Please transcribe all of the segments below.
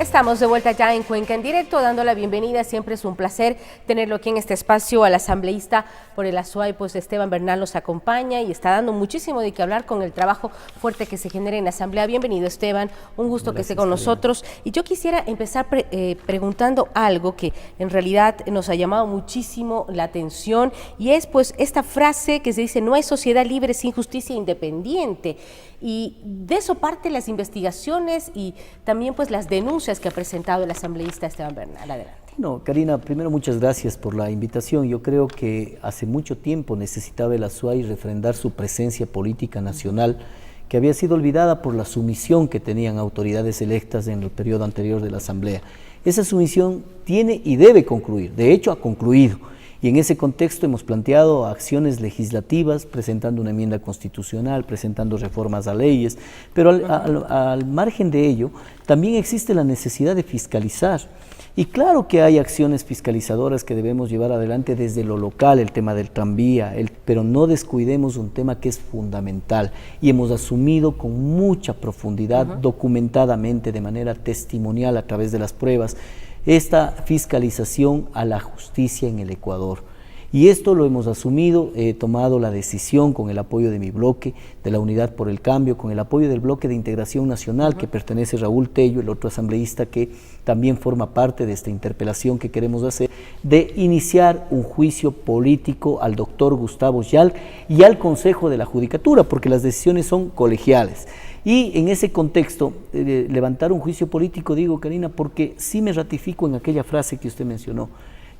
Estamos de vuelta ya en Cuenca en directo, dando la bienvenida. Siempre es un placer tenerlo aquí en este espacio al asambleísta por el Azuay, pues Esteban Bernal nos acompaña y está dando muchísimo de qué hablar con el trabajo fuerte que se genera en la asamblea. Bienvenido, Esteban, un gusto que esté con nosotros. Y yo quisiera empezar preguntando algo que en realidad nos ha llamado muchísimo la atención, y es pues esta frase que se dice: no hay sociedad libre sin justicia independiente. Y de eso parte las investigaciones y también pues las denuncias que ha presentado el asambleísta Esteban Bernal. Adelante. No, Karina, primero muchas gracias por la invitación. Yo creo que hace mucho tiempo necesitaba el Azuay refrendar su presencia política nacional, que había sido olvidada por la sumisión que tenían autoridades electas en el periodo anterior de la asamblea. Esa sumisión tiene y debe concluir, de hecho ha concluido. Y en ese contexto hemos planteado acciones legislativas, presentando una enmienda constitucional, presentando reformas a leyes, pero al margen de ello, también existe la necesidad de fiscalizar. Y claro que hay acciones fiscalizadoras que debemos llevar adelante desde lo local, el tema del tranvía, pero no descuidemos un tema que es fundamental y hemos asumido con mucha profundidad, documentadamente, de manera testimonial a través de las pruebas, esta fiscalización a la justicia en el Ecuador. Y esto lo hemos asumido, he tomado la decisión con el apoyo de mi bloque, de la Unidad por el Cambio, con el apoyo del bloque de Integración Nacional, que pertenece a Raúl Tello, el otro asambleísta que también forma parte de esta interpelación que queremos hacer, de iniciar un juicio político al doctor Gustavo Yal y al Consejo de la Judicatura, porque las decisiones son colegiales. Y en ese contexto, levantar un juicio político, digo, Karina, porque sí me ratifico en aquella frase que usted mencionó: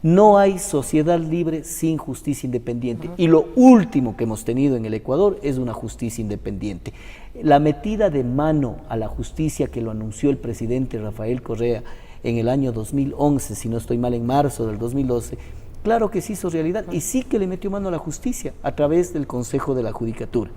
no hay sociedad libre sin justicia independiente. Y lo último que hemos tenido en el Ecuador es una justicia independiente. La metida de mano a la justicia que lo anunció el presidente Rafael Correa en el año 2011, si no estoy mal, en marzo del 2012, claro que se hizo realidad y sí que le metió mano a la justicia a través del Consejo de la Judicatura.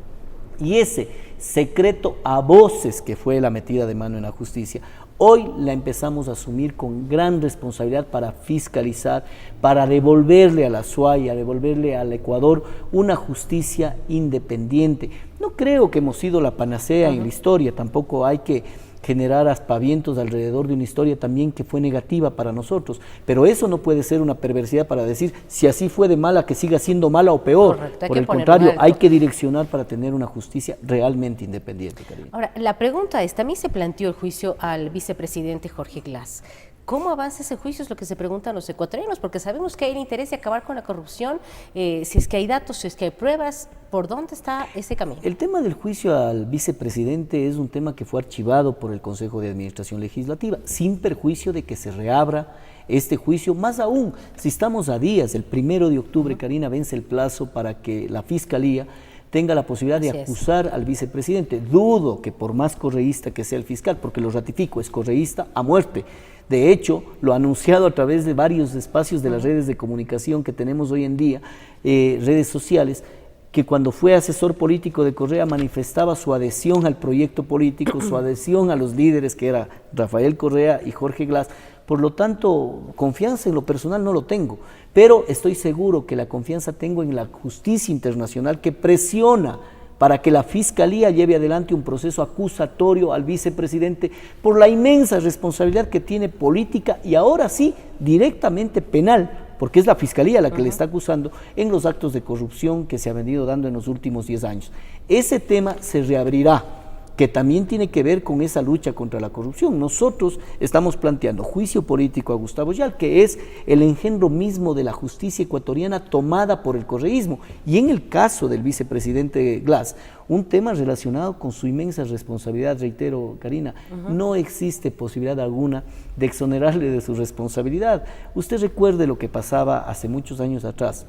Y ese secreto a voces que fue la metida de mano en la justicia, hoy la empezamos a asumir con gran responsabilidad para fiscalizar, para devolverle a la Azuay, a devolverle al Ecuador una justicia independiente. No creo que hemos sido la panacea en la historia, tampoco hay que generar aspavientos alrededor de una historia también que fue negativa para nosotros, pero eso no puede ser una perversidad para decir si así fue de mala que siga siendo mala o peor. Correcto, por el contrario, hay que direccionar para tener una justicia realmente independiente, Karina. Ahora, la pregunta es, también se planteó el juicio al vicepresidente Jorge Glass. ¿Cómo avanza ese juicio? Es lo que se preguntan los ecuatorianos, porque sabemos que hay el interés de acabar con la corrupción, si es que hay datos, si es que hay pruebas. ¿Por dónde está ese camino? El tema del juicio al vicepresidente es un tema que fue archivado por el Consejo de Administración Legislativa, sin perjuicio de que se reabra este juicio, más aún si estamos a días, el 1 de octubre, Karina, vence el plazo para que la Fiscalía tenga la posibilidad de acusar al vicepresidente. Dudo que por más correísta que sea el fiscal, porque lo ratifico, es correísta a muerte. De hecho, lo ha anunciado a través de varios espacios de las redes de comunicación que tenemos hoy en día, redes sociales, que cuando fue asesor político de Correa manifestaba su adhesión al proyecto político, su adhesión a los líderes que era Rafael Correa y Jorge Glass. Por lo tanto, confianza en lo personal no lo tengo, pero estoy seguro que la confianza tengo en la justicia internacional que presiona para que la Fiscalía lleve adelante un proceso acusatorio al vicepresidente por la inmensa responsabilidad que tiene política y ahora sí directamente penal, porque es la Fiscalía la que le está acusando en los actos de corrupción que se han venido dando en los últimos 10 años. Ese tema se reabrirá, que también tiene que ver con esa lucha contra la corrupción. Nosotros estamos planteando juicio político a Gustavo Yal, que es el engendro mismo de la justicia ecuatoriana tomada por el correísmo, y en el caso del vicepresidente Glass, un tema relacionado con su inmensa responsabilidad. Reitero, Karina, no existe posibilidad alguna de exonerarle de su responsabilidad. Usted recuerde lo que pasaba hace muchos años atrás,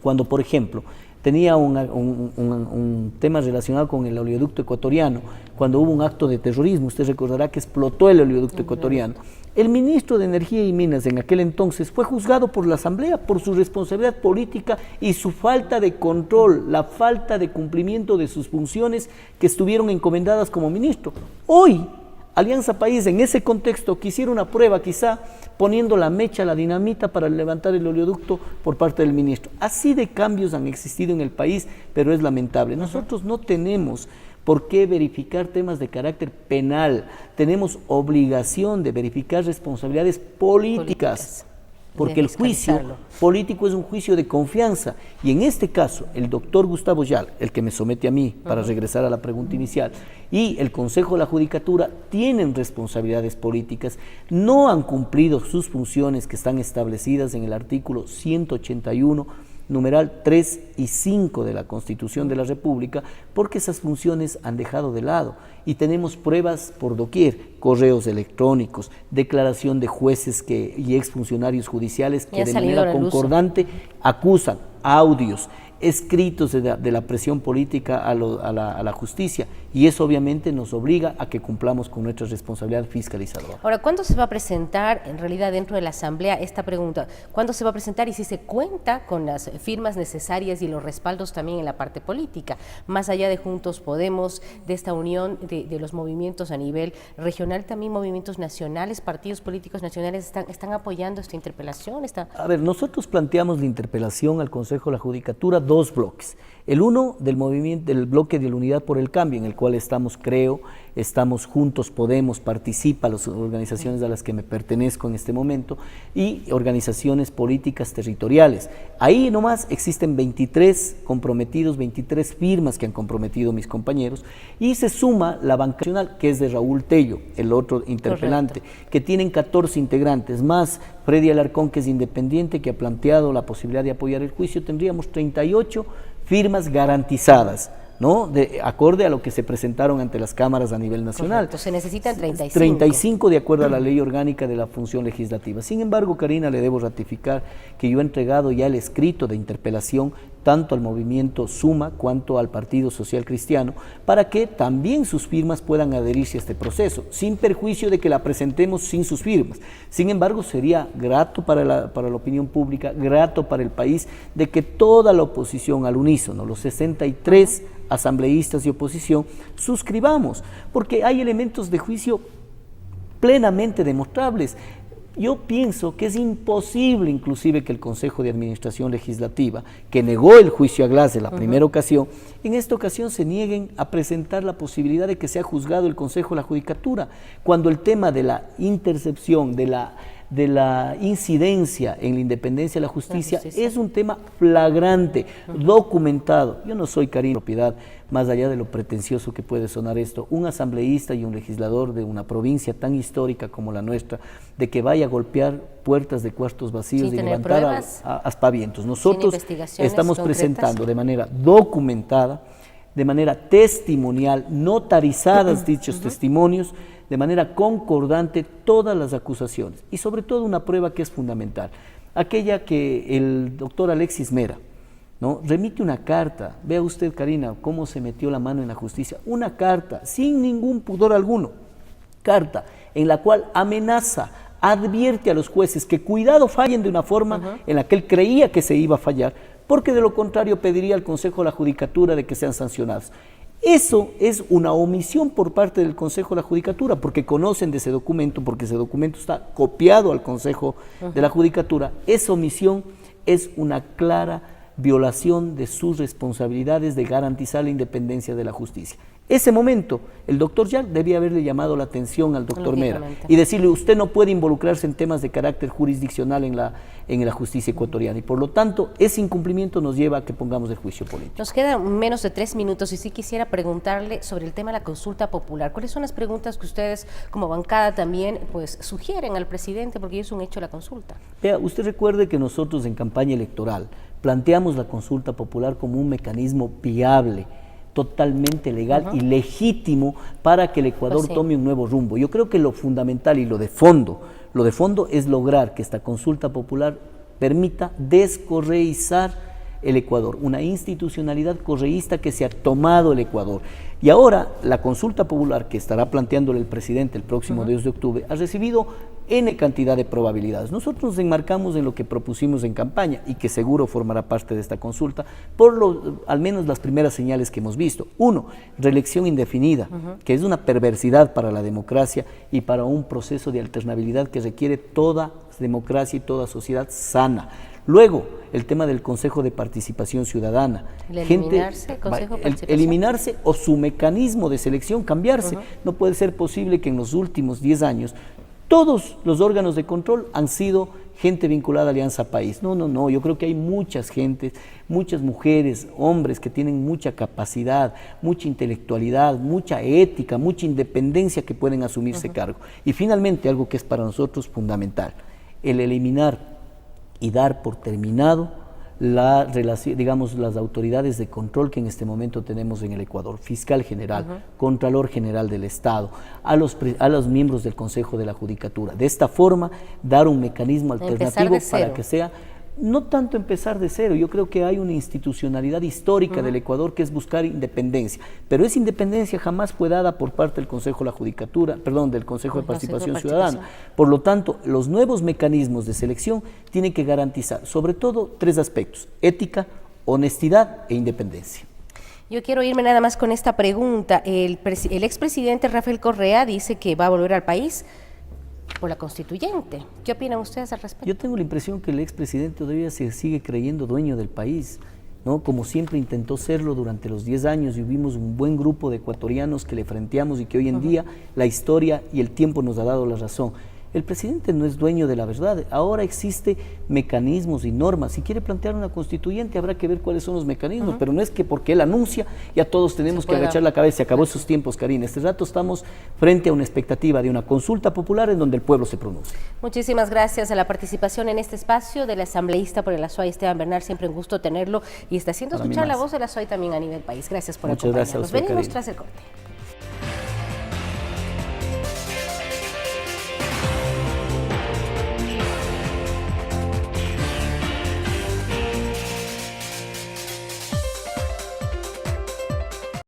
cuando, por ejemplo, tenía un tema relacionado con el oleoducto ecuatoriano, cuando hubo un acto de terrorismo. Usted recordará que explotó el oleoducto ecuatoriano. El ministro de Energía y Minas en aquel entonces fue juzgado por la Asamblea por su responsabilidad política y su falta de control, la falta de cumplimiento de sus funciones que estuvieron encomendadas como ministro. Hoy, Alianza País, en ese contexto, quisiera una prueba, quizá poniendo la mecha, la dinamita para levantar el oleoducto por parte del ministro. Así de cambios han existido en el país, pero es lamentable. Nosotros no tenemos ¿Por qué verificar temas de carácter penal? Tenemos obligación de verificar responsabilidades políticas. Porque el juicio político es un juicio de confianza. Y en este caso, el doctor Gustavo Yal, el que me somete a mí, para regresar a la pregunta inicial, y el Consejo de la Judicatura tienen responsabilidades políticas, no han cumplido sus funciones que están establecidas en el artículo 181, numeral 3 y 5 de la Constitución de la República, porque esas funciones han dejado de lado. Y tenemos pruebas por doquier, correos electrónicos, declaración de jueces y exfuncionarios judiciales que de manera concordante acusan, audios, escritos de la presión política a la justicia, y eso obviamente nos obliga a que cumplamos con nuestra responsabilidad fiscalizadora. Ahora, ¿cuándo se va a presentar en realidad dentro de la Asamblea esta pregunta? ¿Cuándo se va a presentar y si se cuenta con las firmas necesarias y los respaldos también en la parte política? Más allá de Juntos Podemos, de esta unión de los movimientos a nivel regional, también movimientos nacionales, partidos políticos nacionales están apoyando esta interpelación. A ver, nosotros planteamos la interpelación al Consejo de la Judicatura dos bloques. El uno del bloque de la Unidad por el Cambio, en el cual estamos, estamos Juntos Podemos, participa las organizaciones a las que me pertenezco en este momento, y organizaciones políticas territoriales. Ahí nomás existen 23 comprometidos, 23 firmas que han comprometido mis compañeros, y se suma la banca nacional, que es de Raúl Tello, el otro interpelante, que tienen 14 integrantes, más Freddy Alarcón, que es independiente, que ha planteado la posibilidad de apoyar el juicio. Tendríamos 38 firmas garantizadas, ¿no? Acorde a lo que se presentaron ante las cámaras a nivel nacional. Correcto, se necesitan 35. 35 de acuerdo a la ley orgánica de la función legislativa. Sin embargo, Karina, le debo ratificar que yo he entregado ya el escrito de interpelación tanto al movimiento Suma cuanto al Partido Social Cristiano, para que también sus firmas puedan adherirse a este proceso, sin perjuicio de que la presentemos sin sus firmas. Sin embargo, sería grato para la opinión pública, grato para el país, de que toda la oposición al unísono, los 63 asambleístas de oposición, suscribamos, porque hay elementos de juicio plenamente demostrables. Yo pienso que es imposible inclusive que el Consejo de Administración Legislativa, que negó el juicio a Glass en la primera ocasión, en esta ocasión se nieguen a presentar la posibilidad de que sea juzgado el Consejo de la Judicatura, cuando el tema de la intercepción, de la incidencia en la independencia de la justicia es un tema flagrante, documentado. Yo no soy, Karina, propiedad, más allá de lo pretencioso que puede sonar esto, un asambleísta y un legislador de una provincia tan histórica como la nuestra, de que vaya a golpear puertas de cuartos vacíos y levantar aspavientos. Nosotros estamos presentando de manera documentada, de manera testimonial, notarizadas dichos testimonios, de manera concordante todas las acusaciones, y sobre todo una prueba que es fundamental, aquella que el doctor Alexis Mera, ¿no?, remite una carta. Vea usted, Karina, cómo se metió la mano en la justicia, una carta sin ningún pudor alguno, carta en la cual amenaza, advierte a los jueces que cuidado fallen de una forma en la que él creía que se iba a fallar, porque de lo contrario pediría al Consejo de la Judicatura de que sean sancionados. Eso es una omisión por parte del Consejo de la Judicatura, porque conocen de ese documento, porque ese documento está copiado al Consejo de la Judicatura. Esa omisión es una clara violación de sus responsabilidades de garantizar la independencia de la justicia. Ese momento, el doctor Jack debía haberle llamado la atención al doctor Mera y decirle: usted no puede involucrarse en temas de carácter jurisdiccional en la justicia ecuatoriana, y por lo tanto ese incumplimiento nos lleva a que pongamos el juicio político. Nos quedan menos de 3 minutos y sí quisiera preguntarle sobre el tema de la consulta popular. ¿Cuáles son las preguntas que ustedes como bancada también pues sugieren al presidente, porque es un hecho la consulta? Vea, usted recuerde que nosotros en campaña electoral planteamos la consulta popular como un mecanismo viable, totalmente legal y legítimo para que el Ecuador tome un nuevo rumbo. Yo creo que lo fundamental y lo de fondo es lograr que esta consulta popular permita descorreizar el Ecuador, una institucionalidad correísta que se ha tomado el Ecuador. Y ahora la consulta popular que estará planteándole el presidente el próximo 2 de octubre ha recibido N cantidad de probabilidades. Nosotros nos enmarcamos en lo que propusimos en campaña y que seguro formará parte de esta consulta, al menos las primeras señales que hemos visto. 1, reelección indefinida, que es una perversidad para la democracia y para un proceso de alternabilidad que requiere toda democracia y toda sociedad sana. Luego, el tema del Consejo de Participación Ciudadana. Eliminarse, Consejo de Participación. Eliminarse o su mecanismo de selección cambiarse. No puede ser posible que en los últimos 10 años todos los órganos de control han sido gente vinculada a Alianza País. No, yo creo que hay muchas gentes, muchas mujeres, hombres que tienen mucha capacidad, mucha intelectualidad, mucha ética, mucha independencia que pueden asumir ese cargo. Y finalmente, algo que es para nosotros fundamental, el eliminar y dar por terminado la relación, digamos, las autoridades de control que en este momento tenemos en el Ecuador, fiscal general, contralor general del Estado, a los miembros del Consejo de la Judicatura. De esta forma, dar un mecanismo alternativo para que sea, no tanto empezar de cero, yo creo que hay una institucionalidad histórica del Ecuador que es buscar independencia, pero esa independencia jamás fue dada por parte del Consejo de la Judicatura, perdón, del Consejo de Participación Ciudadana. Por lo tanto, los nuevos mecanismos de selección tienen que garantizar, sobre todo, 3 aspectos: ética, honestidad e independencia. Yo quiero irme nada más con esta pregunta. El expresidente Rafael Correa dice que va a volver al país por la constituyente. ¿Qué opinan ustedes al respecto? Yo tengo la impresión que el expresidente todavía se sigue creyendo dueño del país, ¿no? Como siempre intentó serlo durante los 10 años y vimos un buen grupo de ecuatorianos que le frenteamos y que hoy en día la historia y el tiempo nos ha dado la razón. El presidente no es dueño de la verdad. Ahora existen mecanismos y normas. Si quiere plantear una constituyente, habrá que ver cuáles son los mecanismos, pero no es que porque él anuncia, ya todos tenemos que agachar la cabeza. Se acabó esos tiempos, Karina. Este rato estamos frente a una expectativa de una consulta popular en donde el pueblo se pronuncie. Muchísimas gracias a la participación en este espacio del asambleísta por el Azuay, Esteban Bernal. Siempre un gusto tenerlo y está haciendo escuchar la voz del Azuay también a nivel país. Gracias por acompañarnos. Gracias a usted, Venimos Karina. tras el corte.